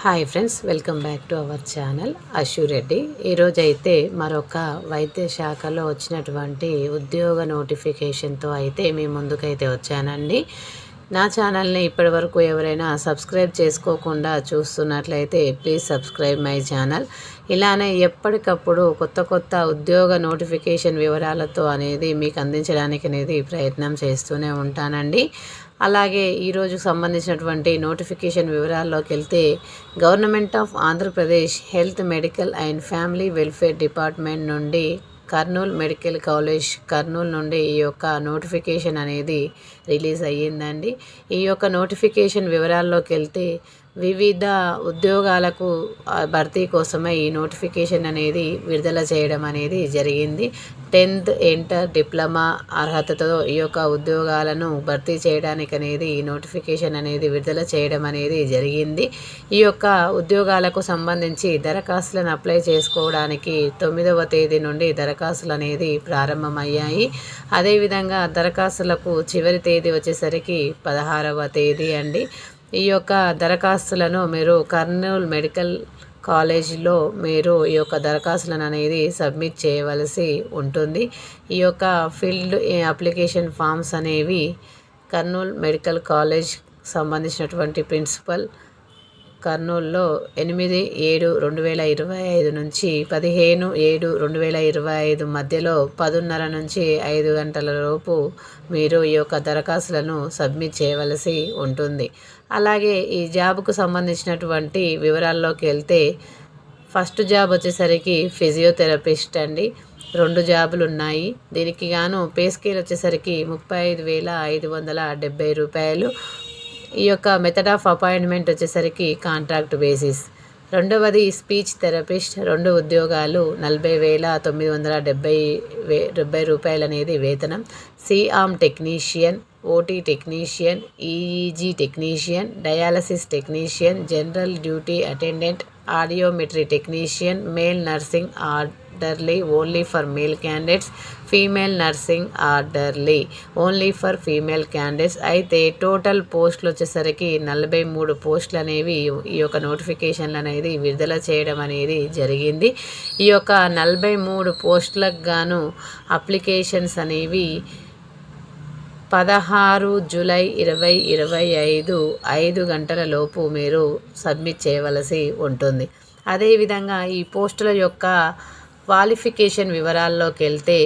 Hi friends, welcome back to our channel Ashu Reddy. ఈరోజైతే మరొక వైద్య శాఖలో వచ్చినటువంటి ఉద్యోగ నోటిఫికేషన్తో అయితే మీ ముందుకైతే వచ్చానండి. నా ఛానల్ని ఇప్పటి వరకు ఎవరైనా సబ్స్క్రైబ్ చేసుకోకుండా చూస్తున్నట్లయితే ప్లీజ్ సబ్స్క్రైబ్ మై ఛానల్. ఇలానే ఎప్పటికప్పుడు కొత్త ఉద్యోగ నోటిఫికేషన్ వివరాలతో అనేది మీకు అందించడానికి అనేది ప్రయత్నం చేస్తూనే ఉంటానండి. అలాగే ఈరోజు సంబంధించినటువంటి నోటిఫికేషన్ వివరాల్లోకి వెళ్తే, government of Andhra Pradesh health, medical and family welfare department నుండి కర్నూలు మెడికల్ కాలేజ్ కర్నూలు నుండి ఈ యొక్క నోటిఫికేషన్ అనేది రిలీజ్ అయ్యిందండి. ఈ యొక్క నోటిఫికేషన్ వివరాల్లోకి వెళ్తే, వివిధ ఉద్యోగాలకు భర్తీ కోసమే ఈ నోటిఫికేషన్ అనేది విడుదల చేయడం అనేది జరిగింది. 10th ఇంటర్ డిప్లొమా అర్హతతో ఈ యొక్క ఉద్యోగాలను భర్తీ చేయడానికి అనేది ఈ నోటిఫికేషన్ అనేది విడుదల చేయడం అనేది జరిగింది. ఈ యొక్క ఉద్యోగాలకు సంబంధించి దరఖాస్తులను అప్లై చేసుకోవడానికి 9వ తేదీ నుండి దరఖాస్తులు అనేది ప్రారంభమయ్యాయి. అదేవిధంగా దరఖాస్తులకు చివరి తేదీ వచ్చేసరికి 16వ తేదీ అండి. ఈ యొక్క దరఖాస్తులను మీరు కర్నూలు మెడికల్ కాలేజీలో మీరు ఈ యొక్క దరఖాస్తులను అనేది సబ్మిట్ చేయవలసి ఉంటుంది. ఈ యొక్క ఫీల్డ్ అప్లికేషన్ ఫామ్స్ అనేవి కర్నూలు మెడికల్ కాలేజ్ సంబంధించినటువంటి ప్రిన్సిపల్ కర్నూలులో 8/7/2025 నుంచి 15/7/2025 మధ్యలో 10:30 నుంచి 5 గంటల లోపు మీరు ఈ యొక్క దరఖాస్తులను సబ్మిట్ చేయవలసి ఉంటుంది. అలాగే ఈ జాబ్కు సంబంధించినటువంటి వివరాల్లోకి వెళ్తే, ఫస్ట్ జాబ్ వచ్చేసరికి ఫిజియోథెరపిస్ట్ అండి. 2 జాబులు ఉన్నాయి. దీనికి గాను పే స్కేల్ వచ్చేసరికి 35,570 రూపాయలు. ఈ యొక్క మెథడ్ ఆఫ్ అపాయింట్మెంట్ వచ్చేసరికి కాంట్రాక్ట్ బేసిస్. రెండవది స్పీచ్ థెరపిస్ట్. 2 ఉద్యోగాలు 40,970 రూపాయలు అనేది వేతనం. C arm technician, OT technician, EEG technician, dialysis technician, general duty attendant, audiometry technician, male nursing orderly only for male candidates, female nursing orderly only for female candidates. అయితే total పోస్టులు వచ్చేసరికి 43 పోస్టులు అనేవి ఈ యొక్క నోటిఫికేషన్లు అనేది విడుదల చేయడం అనేది జరిగింది. ఈ యొక్క 43 పోస్టులకు గాను అప్లికేషన్స్ అనేవి 16 జూలై 2025 5 గంటల లోపు మీరు సబ్మిట్ చేయవలసి ఉంటుంది. అదేవిధంగా ఈ పోస్టుల యొక్క క్వాలిఫికేషన్ వివరాల్లోకి వెళ్తే,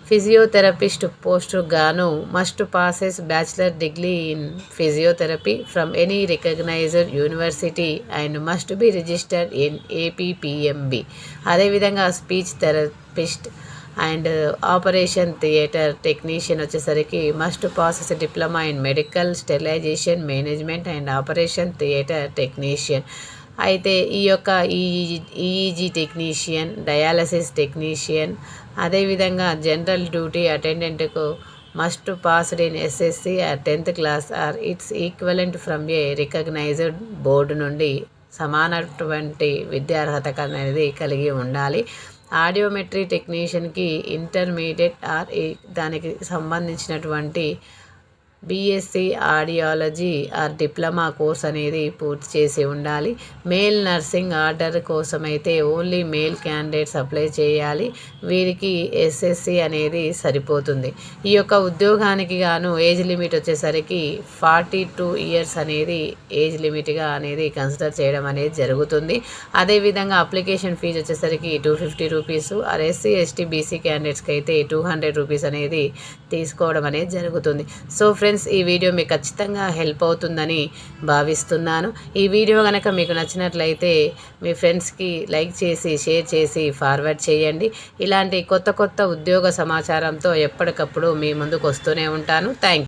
ఫిజియోథెరపిస్ట్ పోస్టుకు గాను must possess bachelor degree in physiotherapy from any recognised university and must be registered in APPMB. అదేవిధంగా speech therapist and operation theatre technician వచ్చేసరికి must possess diploma in medical sterilisation management and operation theatre technician. అయితే ఈ యొక్క EEG technician, dialysis technician, అదేవిధంగా general duty అటెండెంట్కు must passed in SSC or 10th class or its equivalent from a recognised board నుండి సమానటువంటి విద్యార్హత అనేది కలిగి ఉండాలి. ఆడియోమెట్రీ టెక్నీషియన్కి ఇంటర్మీడియట్ ఆర్ దానికి సంబంధించినటువంటి BSc audiology or diploma course అనేది పూర్తి చేసి ఉండాలి. మేల్ నర్సింగ్ ఆర్డర్ కోసం అయితే ఓన్లీ మేల్ క్యాండిడేట్స్ అప్లై చేయాలి. వీరికి ఎస్ఎస్సి అనేది సరిపోతుంది. ఈ యొక్క ఉద్యోగానికి గాను ఏజ్ లిమిట్ వచ్చేసరికి 42 ఇయర్స్ అనేది ఏజ్ లిమిట్గా అనేది కన్సిడర్ చేయడం అనేది జరుగుతుంది. అదేవిధంగా అప్లికేషన్ ఫీజు వచ్చేసరికి 250 rupees. Or SC ST BC క్యాండిడేట్స్కి అయితే 200 రూపీస్ అనేది తీసుకోవడం అనేది జరుగుతుంది. సో ఫ్రెండ్స్, ఈ వీడియో మీకు ఖచ్చితంగా హెల్ప్ అవుతుందని భావిస్తున్నాను. ఈ వీడియో కనుక మీకు నచ్చినట్లయితే మీ ఫ్రెండ్స్కి లైక్ చేసి, షేర్ చేసి ఫార్వర్డ్ చేయండి. ఇలాంటి కొత్త ఉద్యోగ సమాచారంతో ఎప్పటికప్పుడు మీ ముందుకు వస్తూనే ఉంటాను. Thank you.